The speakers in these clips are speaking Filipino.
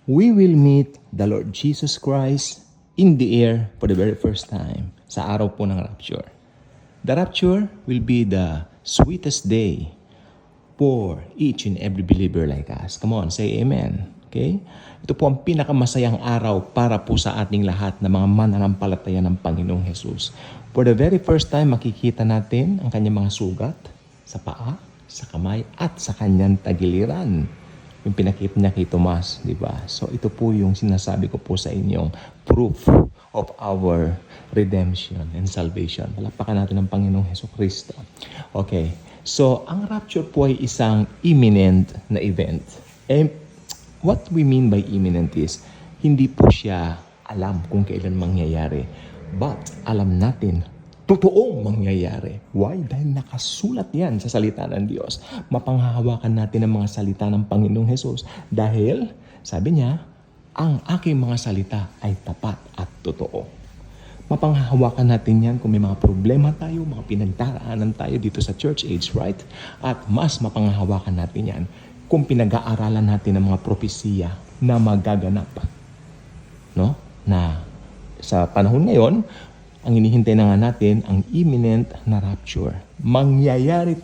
we will meet the Lord Jesus Christ in the air for the very first time sa araw po ng rapture. The rapture will be the sweetest day for each and every believer like us. Come on, say amen. Okay? Ito po ang pinakamasayang araw para po sa ating lahat na mga mananampalataya ng Panginoong Jesus. For the very first time, makikita natin ang kanyang mga sugat sa paa, sa kamay, at sa kanyang tagiliran. Yung pinakita niya kay Tomas, di ba? So ito po yung sinasabi ko po sa inyong proof of our redemption and salvation. Palakpakan natin ang Panginoong Jesucristo. Okay. So ang rapture po ay isang imminent na event. And what we mean by imminent is, hindi po siya alam kung kailan mangyayari. But alam natin, totoong mangyayari. Why? Dahil nakasulat yan sa salita ng Diyos. Mapanghahawakan natin ang mga salita ng Panginoong Hesus. Dahil, sabi niya, ang aking mga salita ay tapat at totoo. Mapanghahawakan natin yan kung may mga problema tayo, mga pinagdaraanan tayo dito sa church age, right? At mas mapanghahawakan natin yan kung pinag-aaralan natin ang mga propesiya na magaganap. No? Na sa panahon ngayon, ang hinihintay na nga natin, ang imminent na rapture. Mangyayari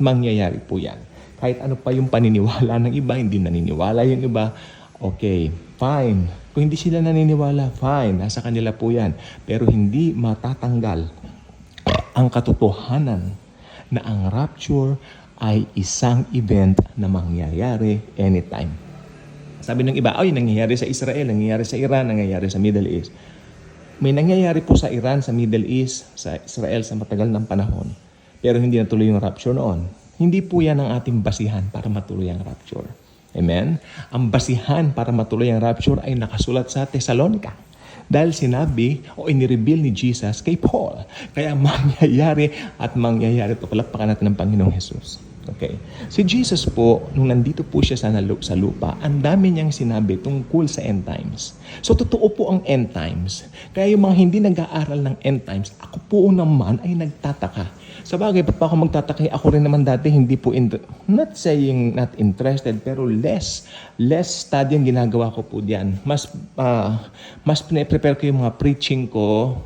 po yan. Kahit ano pa yung paniniwala ng iba, hindi naniniwala yung iba, okay, fine. Kung hindi sila naniniwala, fine. Nasa kanila po yan. Pero hindi matatanggal ang katotohanan na ang rapture ay isang event na mangyayari anytime. Sabi ng iba, ay, nangyayari sa Israel, nangyayari sa Iran, nangyayari sa Middle East. May nangyayari po sa Iran, sa Middle East, sa Israel sa matagal ng panahon. Pero hindi natuloy yung rapture noon. Hindi po yan ang ating basihan para matuloy ang rapture. Amen? Ang basihan para matuloy ang rapture ay nakasulat sa Thessalonica. Dahil sinabi o inireveal ni Jesus kay Paul. Kaya mangyayari at mangyayari. Ito, palakpakan natin ng Panginoong Jesus. Okay. Si Jesus po, nung nandito po siya sa lupa, ang dami niyang sinabi tungkol sa end times. So, totoo po ang end times. Kaya yung mga hindi nag-aaral ng end times, ako po naman ay nagtataka. Sa bagay, ba't pa ako magtataka? Ako rin naman dati, hindi po, not saying not interested, pero less study ang ginagawa ko po diyan. Mas prepare ko yung mga preaching ko,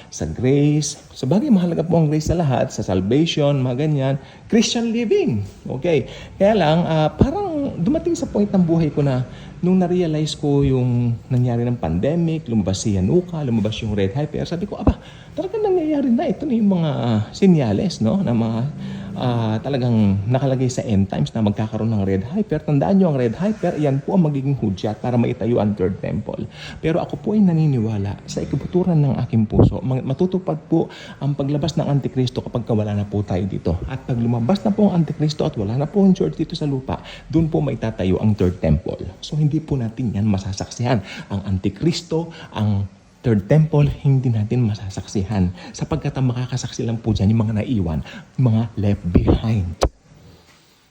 sa grace. Sa bagay, mahalaga po ang grace sa lahat, sa salvation, mga ganyan. Christian living. Okay. Kaya lang, parang dumating sa point ng buhay ko na nung na-realize ko yung nangyari ng pandemic, lumabas si Yanuka, lumabas yung Red Hyper, sabi ko, talagang nangyayari na. Ito na yung mga senyales, no? Na mga talagang nakalagay sa end times na magkakaroon ng Red Hyper. Tandaan nyo, ang Red Hyper, yan po ang magiging hudyat para maitayo ang third temple. Pero ako po ay naniniwala sa ikabuturan ng aking puso. Matutupad po ang paglabas ng Antikristo kapag wala na po tayo dito. At pag lumabas na po ang Antikristo at wala na po ang church dito sa lupa, doon po maitatayo ang third temple. So hindi po natin yan masasaksihan. Ang Antikristo, ang third temple, hindi natin masasaksihan. Sapagkat ang makakasaksi lang po dyan yung mga naiwan, mga left behind.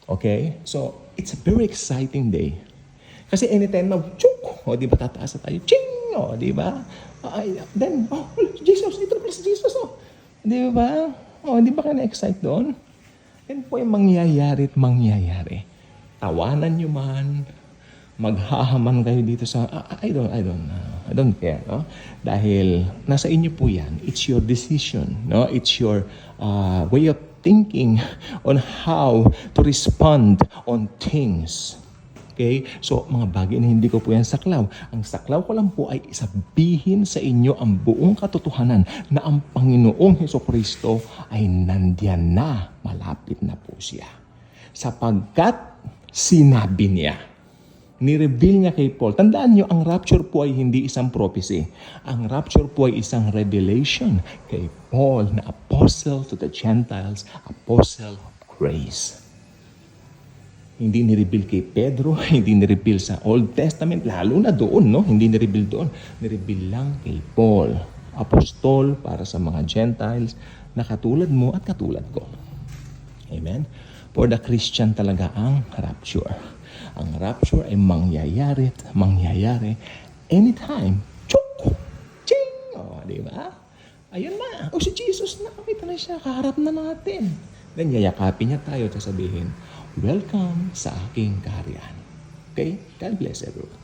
Okay? So, it's a very exciting day. Kasi anytime mag-chuk, di ba tataas na tayo, ching, di ba? Then, Jesus, ito na pala si Jesus, Di ba? Di ba kayo na-excite doon? Yan po yung mangyayari at mangyayari. Tawanan nyo man, maghahaman kayo dito sa, I don't care, no? Dahil nasa inyo po yan. It's your decision, no? It's your way of thinking on how to respond on things. Okay? So, mga bagay na hindi ko po yan saklaw. Ang saklaw ko lang po ay isabihin sa inyo ang buong katotohanan na ang Panginoong Jesucristo ay nandiyan na. Malapit na po siya. Sapagkat sinabi niya. Ni-reveal niya kay Paul. Tandaan niyo, ang rapture po ay hindi isang prophecy. Ang rapture po ay isang revelation kay Paul na apostle to the Gentiles, apostle of grace. Hindi ni-reveal kay Pedro, hindi ni-reveal sa Old Testament, lalo na doon, no? Hindi ni-reveal doon. Ni-reveal lang kay Paul, apostol para sa mga Gentiles na katulad mo at katulad ko. Amen? For the Christian talaga ang rapture. Ang rapture ay mangyayari anytime. Chuk! Ching! Di ba? Ayun na. Si Jesus, nakakita na siya. Kaharap na natin. Then, yayakapin niya tayo at sasabihin, welcome sa aking kaharian. Okay? God bless everyone.